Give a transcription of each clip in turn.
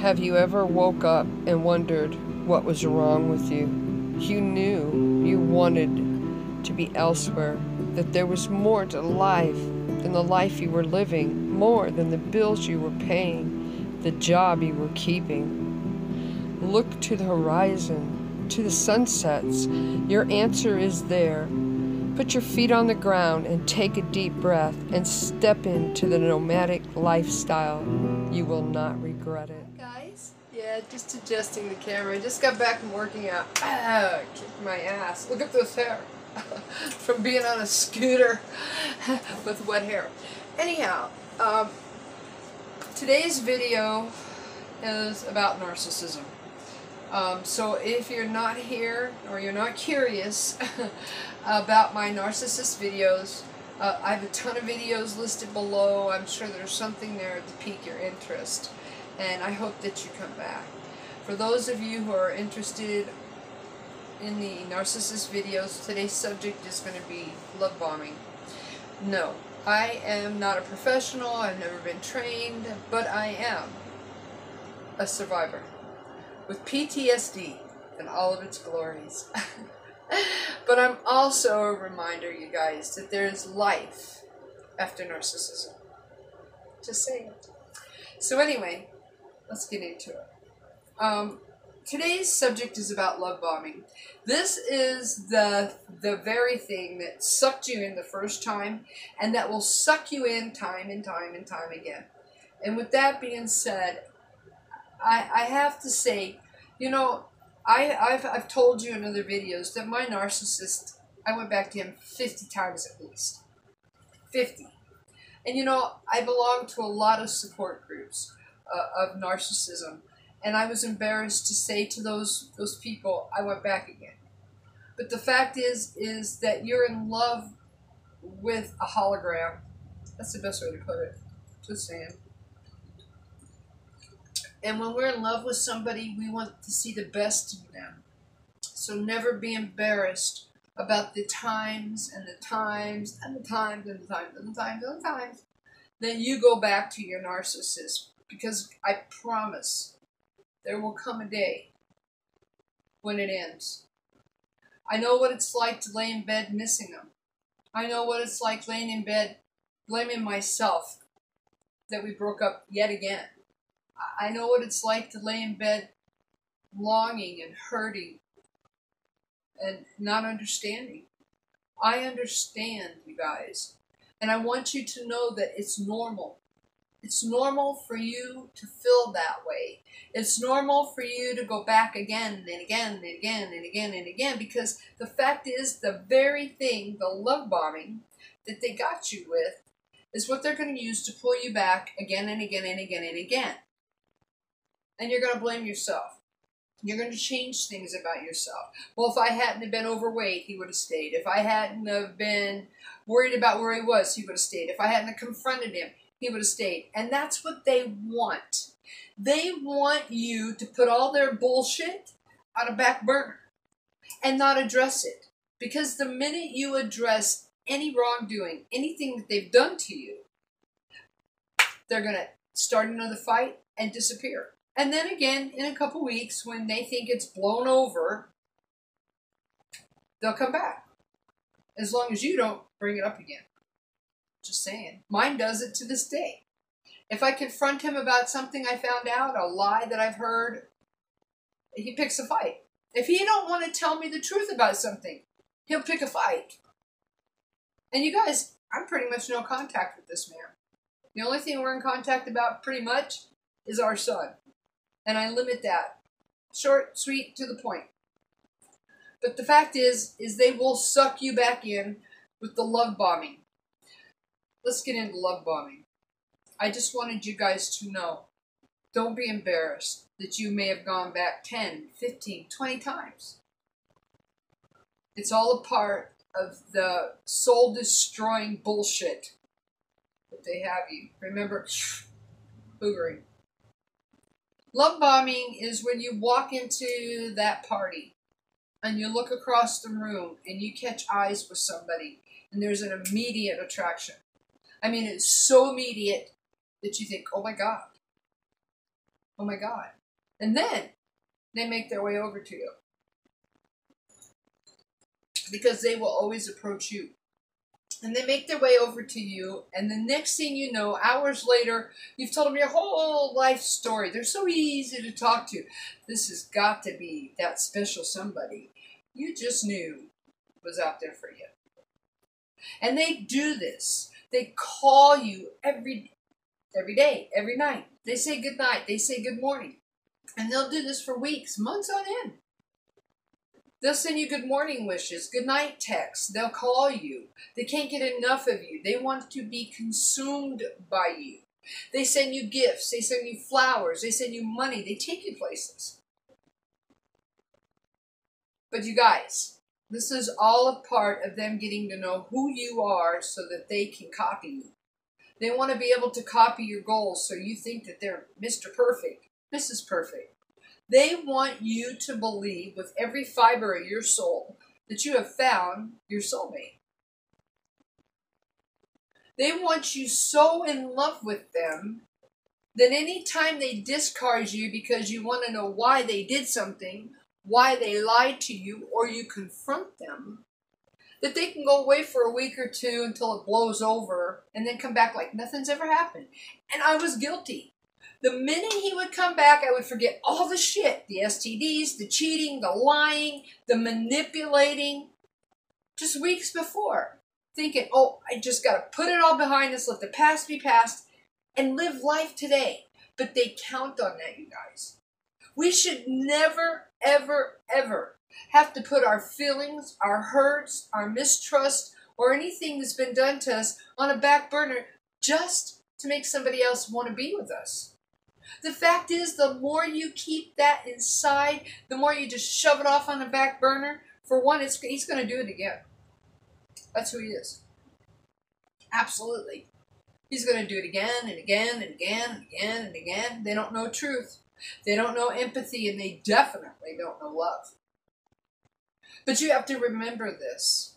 Have you ever woke up and wondered what was wrong with you? You knew you wanted to be elsewhere, that there was more to life than the life you were living, more than the bills you were paying, the job you were keeping. Look to the horizon, to the sunsets. Your answer is there. Put your feet on the ground and take a deep breath and step into the nomadic lifestyle. You will not regret it. Hey guys, yeah, just adjusting the camera. I just got back from working out. Kicked my ass. Look at this hair. From being on a scooter with wet hair. Anyhow, today's video is about narcissism. So if you're not here or you're not curious about my narcissist videos, I have a ton of videos listed below. I'm sure there's something there to pique your interest, and I hope that you come back. For those of you who are interested in the narcissist videos, today's subject is going to be love bombing. No, I am not a professional. I've never been trained, but I am a survivor with PTSD and all of its glories. But I'm also a reminder, you guys, that there is life after narcissism. Just saying. So anyway, let's get into it. Today's subject is about love bombing. This is the very thing that sucked you in the first time, and that will suck you in time and time and time again. And with that being said, I have to say, you know, I've told you in other videos that my narcissist, I went back to him 50 times at least. 50. And you know, I belong to a lot of support groups of narcissism. And I was embarrassed to say to those people, I went back again. But the fact is that you're in love with a hologram. That's the best way to put it. Just saying. And when we're in love with somebody, we want to see the best in them. So never be embarrassed about the times and the times and the times and the times and the times and the times that you go back to your narcissist. Because I promise there will come a day when it ends. I know what it's like to lay in bed missing them. I know what it's like laying in bed blaming myself that we broke up yet again. I know what it's like to lay in bed longing and hurting and not understanding. I understand, you guys. And I want you to know that it's normal. It's normal for you to feel that way. It's normal for you to go back again and again and again and again and again, because the fact is, the very thing, the love bombing that they got you with, is what they're going to use to pull you back again and again and again and again. And you're going to blame yourself. You're going to change things about yourself. Well, if I hadn't have been overweight, he would have stayed. If I hadn't have been worried about where he was, he would have stayed. If I hadn't have confronted him, he would have stayed. And that's what they want. They want you to put all their bullshit on a back burner and not address it. Because the minute you address any wrongdoing, anything that they've done to you, they're going to start another fight and disappear. And then again, in a couple weeks, when they think it's blown over, they'll come back. As long as you don't bring it up again. Just saying. Mine does it to this day. If I confront him about something I found out, a lie that I've heard, he picks a fight. If he don't want to tell me the truth about something, he'll pick a fight. And you guys, I'm pretty much no contact with this man. The only thing we're in contact about pretty much is our son. And I limit that. Short, sweet, to the point. But the fact is they will suck you back in with the love bombing. Let's get into love bombing. I just wanted you guys to know, don't be embarrassed that you may have gone back 10, 15, 20 times. It's all a part of the soul-destroying bullshit that they have you. Remember, hoovering. Love bombing is when you walk into that party and you look across the room and you catch eyes with somebody and there's an immediate attraction. I mean, it's so immediate that you think, oh my God. Oh my God. And then they make their way over to you. Because they will always approach you. And they make their way over to you, and the next thing you know, hours later, you've told them your whole life story. They're so easy to talk to. This has got to be that special somebody you just knew was out there for you. And they do this. They call you every day, every night. They say good night. They say good morning. And they'll do this for weeks, months on end. They'll send you good morning wishes, good night texts. They'll call you. They can't get enough of you. They want to be consumed by you. They send you gifts. They send you flowers. They send you money. They take you places. But you guys, this is all a part of them getting to know who you are so that they can copy you. They want to be able to copy your goals so you think that they're Mr. Perfect, Mrs. Perfect. They want you to believe with every fiber of your soul that you have found your soulmate. They want you so in love with them that any time they discard you because you want to know why they did something, why they lied to you, or you confront them, that they can go away for a week or two until it blows over and then come back like nothing's ever happened. And I was guilty. The minute he would come back, I would forget all the shit. The STDs, the cheating, the lying, the manipulating. Just weeks before. Thinking, oh, I just got to put it all behind us, let the past be past, and live life today. But they count on that, you guys. We should never, ever, ever have to put our feelings, our hurts, our mistrust, or anything that's been done to us on a back burner just to make somebody else want to be with us. The fact is, the more you keep that inside, the more you just shove it off on the back burner, for one, he's going to do it again. That's who he is. Absolutely. He's going to do it again and again and again and again and again. They don't know truth. They don't know empathy, and they definitely don't know love. But you have to remember this.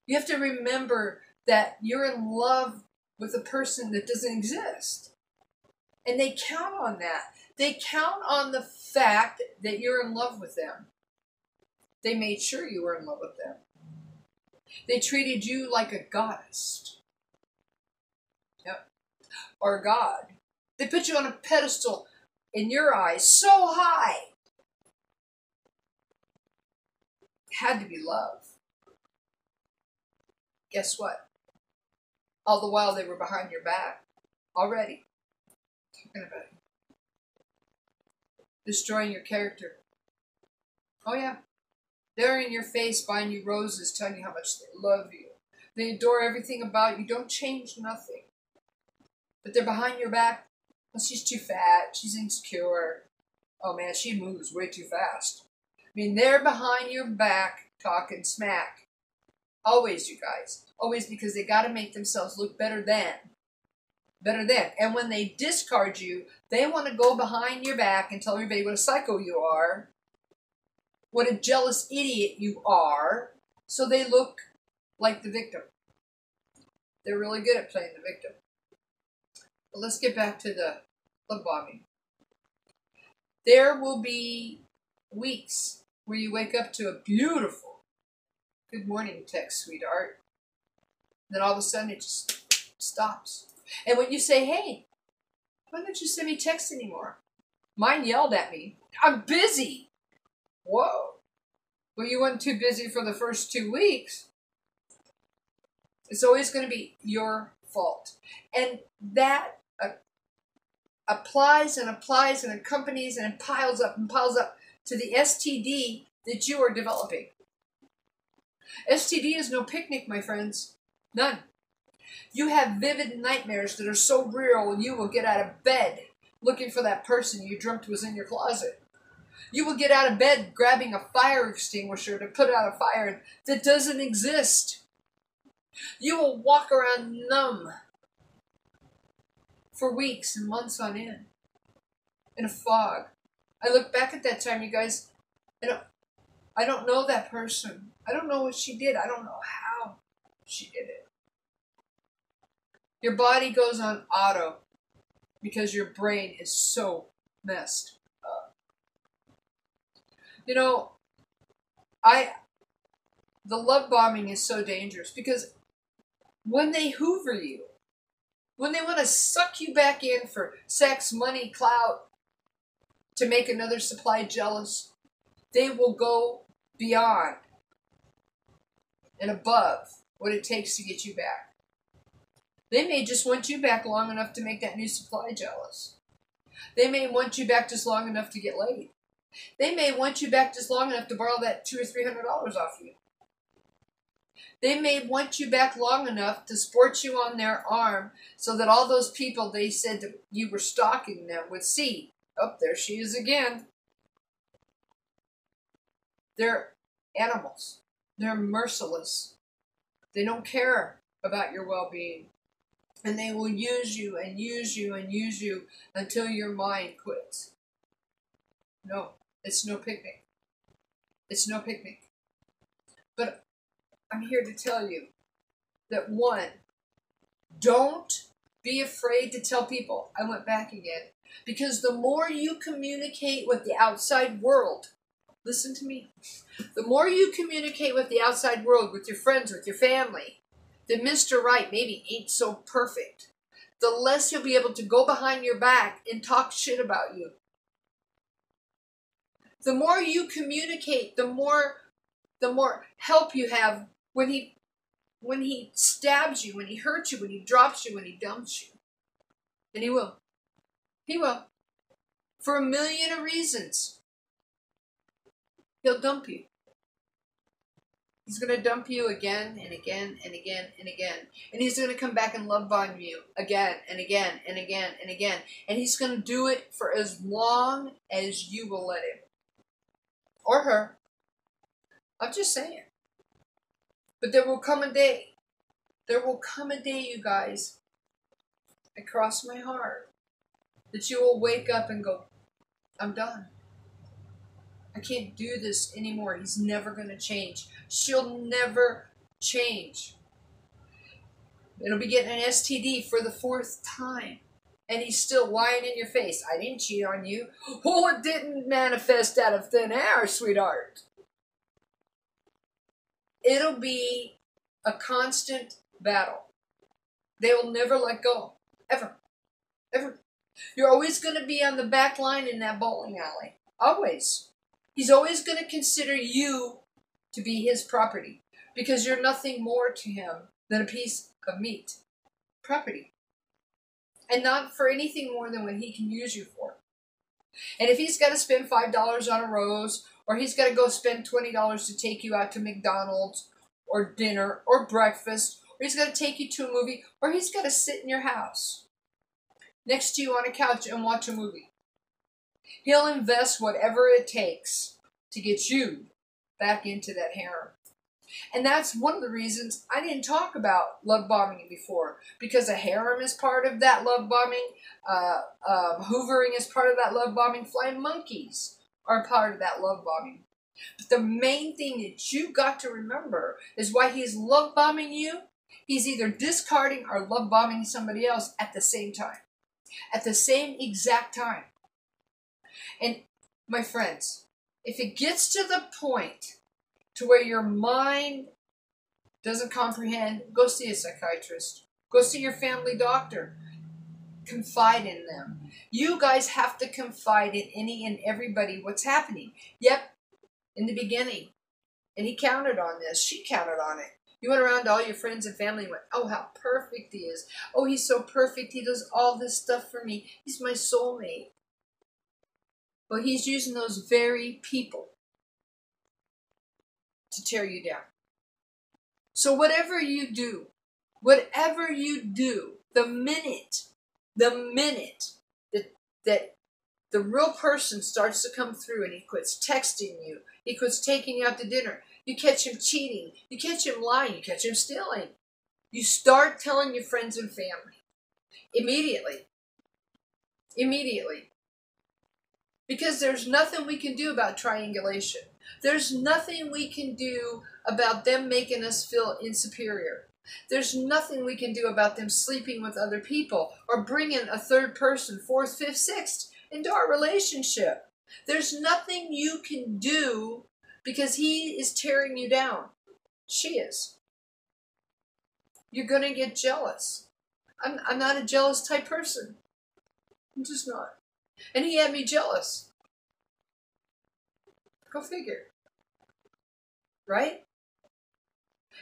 You have to remember that you're in love with a person that doesn't exist. And they count on that. They count on the fact that you're in love with them. They made sure you were in love with them. They treated you like a goddess. Yep. Or a god. They put you on a pedestal in your eyes so high. It had to be love. Guess what? All the while they were behind your back already. Talking about it. Destroying your character. Oh yeah. They're in your face buying you roses, telling you how much they love you. They adore everything about you. Don't change nothing. But they're behind your back. Well, she's too fat. She's insecure. Oh man, she moves way too fast. I mean, they're behind your back talking smack. Always, you guys. Always, because they got to make themselves look better than. Better than. And when they discard you, they want to go behind your back and tell everybody what a psycho you are. What a jealous idiot you are. So they look like the victim. They're really good at playing the victim. But let's get back to the love bombing. There will be weeks where you wake up to a beautiful good morning text, sweetheart. Then all of a sudden it just stops. And when you say, hey, why don't you send me text anymore? Mine yelled at me. I'm busy. Whoa. Well, you weren't too busy for the first 2 weeks. It's always going to be your fault. And that applies and applies and accompanies and piles up to the STD that you are developing. STD is no picnic, my friends. None. You have vivid nightmares that are so real you will get out of bed looking for that person you dreamt was in your closet. You will get out of bed grabbing a fire extinguisher to put out a fire that doesn't exist. You will walk around numb for weeks and months on end in a fog. I look back at that time, you guys, and I don't know that person. I don't know what she did. I don't know how she did it. Your body goes on auto because your brain is so messed up. You know, the love bombing is so dangerous because when they hoover you, when they want to suck you back in for sex, money, clout, to make another supply jealous, they will go beyond and above what it takes to get you back. They may just want you back long enough to make that new supply jealous. They may want you back just long enough to get laid. They may want you back just long enough to borrow that $200 or $300 off you. They may want you back long enough to sport you on their arm so that all those people they said that you were stalking them would see. Oh, there she is again. They're animals. They're merciless. They don't care about your well-being. And they will use you and use you and use you until your mind quits. No, it's no picnic. It's no picnic. But I'm here to tell you that one, don't be afraid to tell people. I went back again. Because the more you communicate with the outside world, listen to me, the more you communicate with the outside world, with your friends, with your family, that Mr. Right maybe ain't so perfect, the less he'll be able to go behind your back and talk shit about you. The more you communicate, the more help you have when he stabs you, when he hurts you, when he drops you, when he dumps you. And he will. He will. For 1,000,000 of reasons. He'll dump you. He's going to dump you again and again and again and again. And he's going to come back and love bomb you again and again and again and again. And he's going to do it for as long as you will let him. Or her. I'm just saying. But there will come a day. There will come a day, you guys. I cross my heart. That you will wake up and go, I'm done. I can't do this anymore. He's never going to change. She'll never change. It'll be getting an STD for the 4th time. And he's still lying in your face. I didn't cheat on you. Oh, it didn't manifest out of thin air, sweetheart. It'll be a constant battle. They will never let go. Ever. Ever. You're always going to be on the back line in that bowling alley. Always. He's always going to consider you to be his property because you're nothing more to him than a piece of meat. Property. And not for anything more than what he can use you for. And if he's got to spend $5 on a rose, or he's got to go spend $20 to take you out to McDonald's or dinner or breakfast, or he's got to take you to a movie, or he's got to sit in your house next to you on a couch and watch a movie. He'll invest whatever it takes to get you back into that harem. And that's one of the reasons I didn't talk about love bombing before. Because a harem is part of that love bombing. Hoovering is part of that love bombing. Flying monkeys are part of that love bombing. But the main thing that you got to remember is why he's love bombing you. He's either discarding or love bombing somebody else at the same time. At the same exact time. And my friends, if it gets to the point to where your mind doesn't comprehend, go see a psychiatrist. Go see your family doctor. Confide in them. You guys have to confide in any and everybody what's happening. Yep, in the beginning. And he counted on this. She counted on it. You went around to all your friends and family and went, oh, how perfect he is. Oh, he's so perfect. He does all this stuff for me. He's my soulmate. Well, he's using those very people to tear you down. So whatever you do, the minute that the real person starts to come through and he quits texting you, he quits taking you out to dinner, you catch him cheating, you catch him lying, you catch him stealing, you start telling your friends and family. Immediately. Immediately. Because there's nothing we can do about triangulation. There's nothing we can do about them making us feel insuperior. There's nothing we can do about them sleeping with other people or bringing a third person, fourth, fifth, sixth into our relationship. There's nothing you can do because he is tearing you down. She is. You're going to get jealous. I'm not a jealous type person. I'm just not. And he had me jealous. Go figure. Right?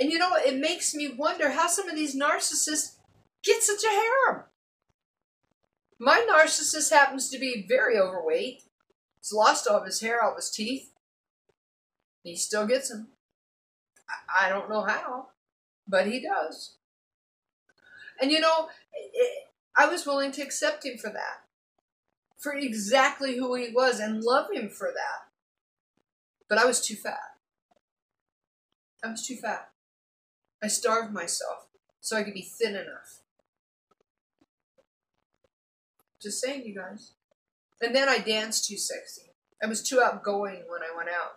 And you know, it makes me wonder how some of these narcissists get such a harem. My narcissist happens to be very overweight. He's lost all of his hair, all of his teeth. He still gets them. I don't know how, but he does. And you know, I was willing to accept him for that. For exactly who he was and love him for that. But I was too fat. I was too fat. I starved myself so I could be thin enough. Just saying, you guys. And then I danced too sexy. I was too outgoing when I went out.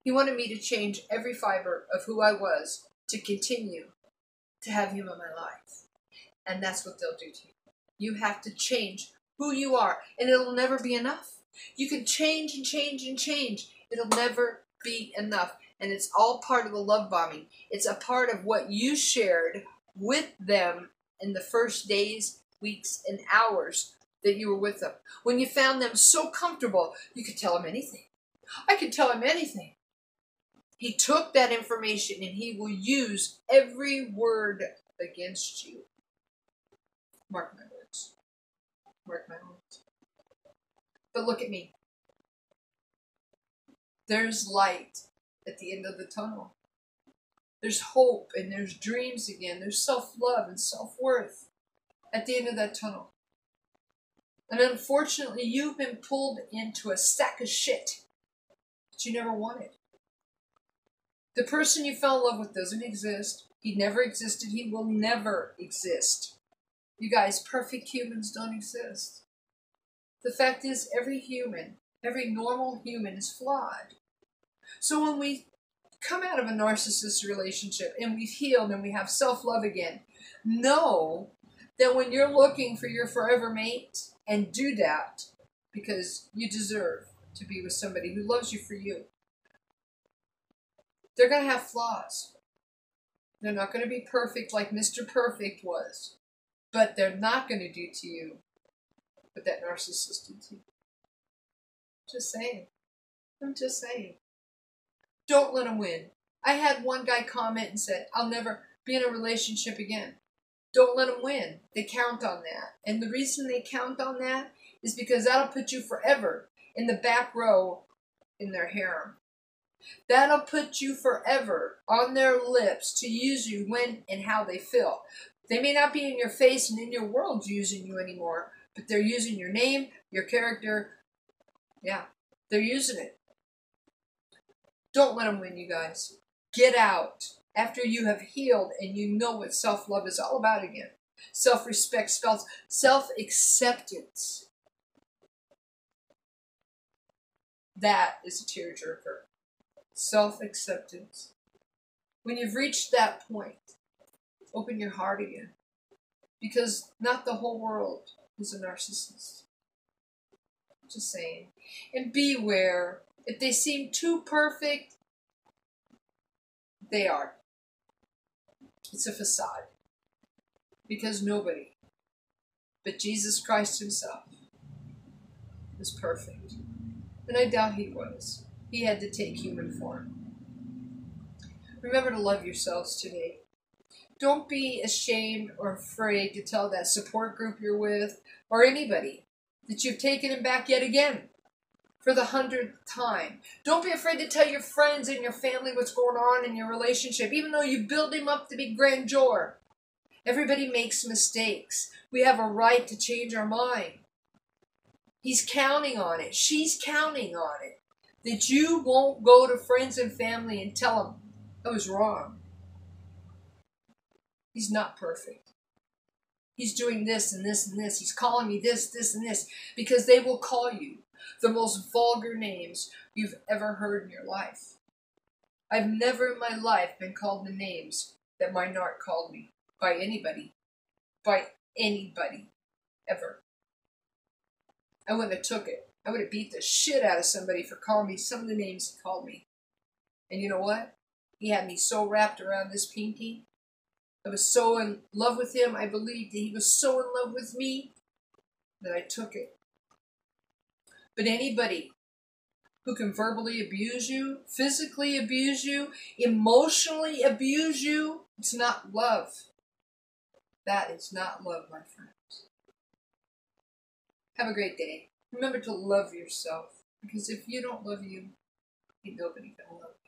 He wanted me to change every fiber of who I was to continue to have him in my life. And that's what they'll do to you. You have to change who you are, and it'll never be enough. You can change and change and change. It'll never be enough. And it's all part of the love bombing. It's a part of what you shared with them in the first days, weeks, and hours that you were with them. When you found them so comfortable, you could tell them anything. I could tell him anything. He took that information and he will use every word against you. Mark my words. Mark my words. But look at me. There's light at the end of the tunnel. There's hope and there's dreams again. There's self-love and self-worth at the end of that tunnel. And unfortunately, you've been pulled into a stack of shit that you never wanted. The person you fell in love with doesn't exist. He never existed. He will never exist. You guys, perfect humans don't exist. The fact is, every human, every normal human is flawed. So when we come out of a narcissist relationship and we've healed and we have self-love again, know that when you're looking for your forever mate, and do that because you deserve to be with somebody who loves you for you, they're going to have flaws. They're not going to be perfect like Mr. Perfect was. But they're not going to do to you what that narcissist did to you. Just saying. I'm just saying. Don't let them win. I had one guy comment and said, I'll never be in a relationship again. Don't let them win. They count on that. And the reason they count on that is because that'll put you forever in the back row in their harem. That'll put you forever on their lips to use you when and how they feel. They may not be in your face and in your world using you anymore, but they're using your name, your character. Yeah, they're using it. Don't let them win, you guys. Get out after you have healed and you know what self-love is all about again. Self-respect spells self-acceptance. That is a tearjerker. Self-acceptance. When you've reached that point, open your heart again. Because not the whole world is a narcissist. Just saying. And beware. If they seem too perfect, they are. It's a facade. Because nobody but Jesus Christ himself was perfect. And I doubt he was. He had to take human form. Remember to love yourselves today. Don't be ashamed or afraid to tell that support group you're with or anybody that you've taken him back yet again for the 100th time. Don't be afraid to tell your friends and your family what's going on in your relationship, even though you build him up to be grandeur. Everybody makes mistakes. We have a right to change our mind. He's counting on it. She's counting on it. That you won't go to friends and family and tell them, I was wrong. He's not perfect. He's doing this and this and this. He's calling me this, this, and this. Because they will call you the most vulgar names you've ever heard in your life. I've never in my life been called the names that my narc called me. By anybody. By anybody. Ever. I wouldn't have took it. I would have beat the shit out of somebody for calling me some of the names he called me. And you know what? He had me so wrapped around this pinky. I was so in love with him. I believed that he was so in love with me that I took it. But anybody who can verbally abuse you, physically abuse you, emotionally abuse you, it's not love. That is not love, my friends. Have a great day. Remember to love yourself. Because if you don't love you, ain't nobody gonna love you.